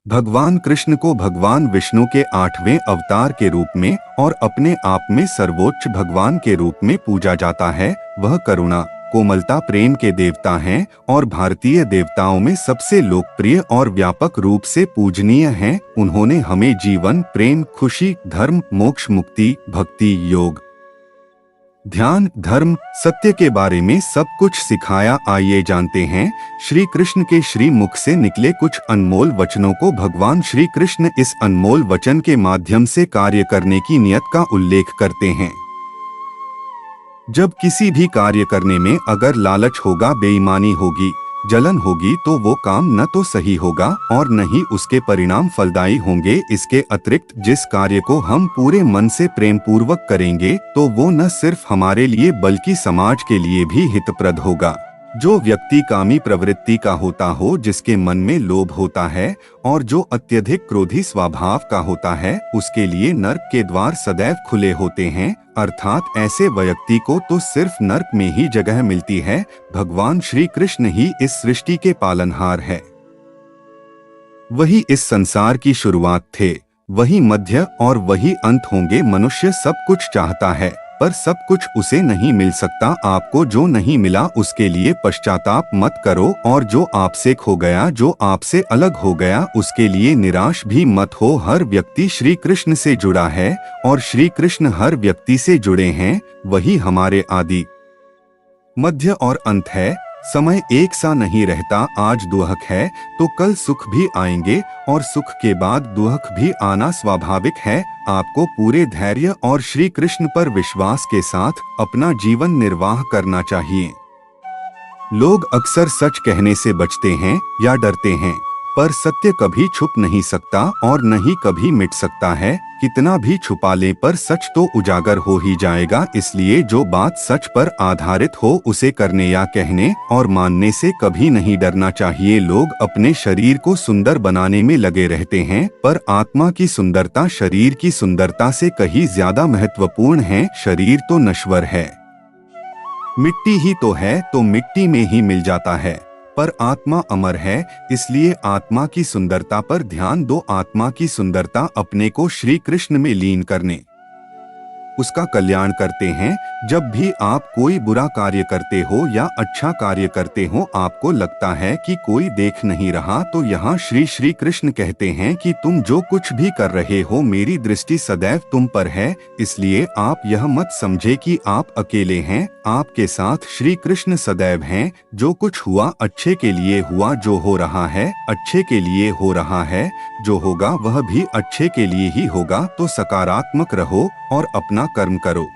भगवान कृष्ण को भगवान विष्णु के 8वें अवतार के रूप में और अपने आप में सर्वोच्च भगवान के रूप में पूजा जाता है। वह करुणा, कोमलता, प्रेम के देवता हैं और भारतीय देवताओं में सबसे लोकप्रिय और व्यापक रूप से पूजनीय हैं। उन्होंने हमें जीवन, प्रेम, खुशी, धर्म, मोक्ष, मुक्ति, भक्ति, योग, ध्यान, धर्म, सत्य के बारे में सब कुछ सिखाया। आइए जानते हैं श्री कृष्ण के श्री मुख से निकले कुछ अनमोल वचनों को। भगवान श्री कृष्ण इस अनमोल वचन के माध्यम से कार्य करने की नियत का उल्लेख करते हैं। जब किसी भी कार्य करने में अगर लालच होगा, बेईमानी होगी, जलन होगी, तो वो काम न तो सही होगा और न ही उसके परिणाम फलदायी होंगे। इसके अतिरिक्त जिस कार्य को हम पूरे मन से प्रेम पूर्वक करेंगे तो वो न सिर्फ हमारे लिए बल्कि समाज के लिए भी हितप्रद होगा। जो व्यक्ति कामी प्रवृत्ति का होता हो, जिसके मन में लोभ होता है और जो अत्यधिक क्रोधी स्वभाव का होता है, उसके लिए नर्क के द्वार सदैव खुले होते हैं। अर्थात ऐसे व्यक्ति को तो सिर्फ नर्क में ही जगह मिलती है। भगवान श्री कृष्ण ही इस सृष्टि के पालनहार है। वही इस संसार की शुरुआत थे, वही मध्य और वही अंत होंगे। मनुष्य सब कुछ चाहता है पर सब कुछ उसे नहीं मिल सकता। आपको जो नहीं मिला उसके लिए पश्चाताप मत करो, और जो आपसे खो गया, जो आपसे अलग हो गया, उसके लिए निराश भी मत हो। हर व्यक्ति श्री कृष्ण से जुड़ा है और श्री कृष्ण हर व्यक्ति से जुड़े हैं। वही हमारे आदि, मध्य और अंत है। समय एक सा नहीं रहता। आज दुख है तो कल सुख भी आएंगे और सुख के बाद दुख भी आना स्वाभाविक है। आपको पूरे धैर्य और श्री कृष्ण पर विश्वास के साथ अपना जीवन निर्वाह करना चाहिए। लोग अक्सर सच कहने से बचते हैं या डरते हैं, पर सत्य कभी छुप नहीं सकता और न ही कभी मिट सकता है। कितना भी छुपा ले पर सच तो उजागर हो ही जाएगा। इसलिए जो बात सच पर आधारित हो उसे करने या कहने और मानने से कभी नहीं डरना चाहिए। लोग अपने शरीर को सुंदर बनाने में लगे रहते हैं, पर आत्मा की सुंदरता शरीर की सुंदरता से कहीं ज्यादा महत्वपूर्ण है। शरीर तो नश्वर है, मिट्टी ही तो है, तो मिट्टी में ही मिल जाता है, पर आत्मा अमर है। इसलिए आत्मा की सुंदरता पर ध्यान दो। आत्मा की सुंदरता अपने को श्री कृष्ण में लीन करने, उसका कल्याण करते हैं। जब भी आप कोई बुरा कार्य करते हो या अच्छा कार्य करते हो, आपको लगता है कि कोई देख नहीं रहा, तो यहाँ श्री कृष्ण कहते हैं कि तुम जो कुछ भी कर रहे हो, मेरी दृष्टि सदैव तुम पर है। इसलिए आप यह मत समझे कि आप अकेले हैं, आपके साथ श्री कृष्ण सदैव हैं। जो कुछ हुआ अच्छे के लिए हुआ, जो हो रहा है अच्छे के लिए हो रहा है, जो होगा वह भी अच्छे के लिए ही होगा। तो सकारात्मक रहो और अपना कर्म करो।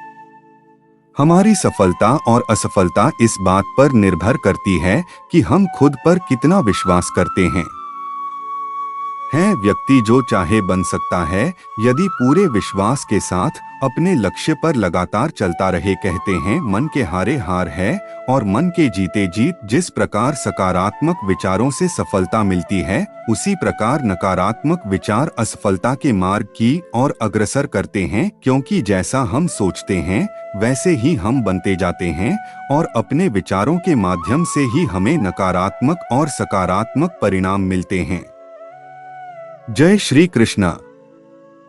हमारी सफलता और असफलता इस बात पर निर्भर करती है कि हम खुद पर कितना विश्वास करते हैं। व्यक्ति जो चाहे बन सकता है यदि पूरे विश्वास के साथ अपने लक्ष्य पर लगातार चलता रहे। कहते हैं मन के हारे हार है और मन के जीते जीत। जिस प्रकार सकारात्मक विचारों से सफलता मिलती है, उसी प्रकार नकारात्मक विचार असफलता के मार्ग की ओर अग्रसर करते हैं। क्योंकि जैसा हम सोचते हैं वैसे ही हम बनते जाते हैं और अपने विचारों के माध्यम से ही हमें नकारात्मक और सकारात्मक परिणाम मिलते हैं। जय श्री कृष्णा।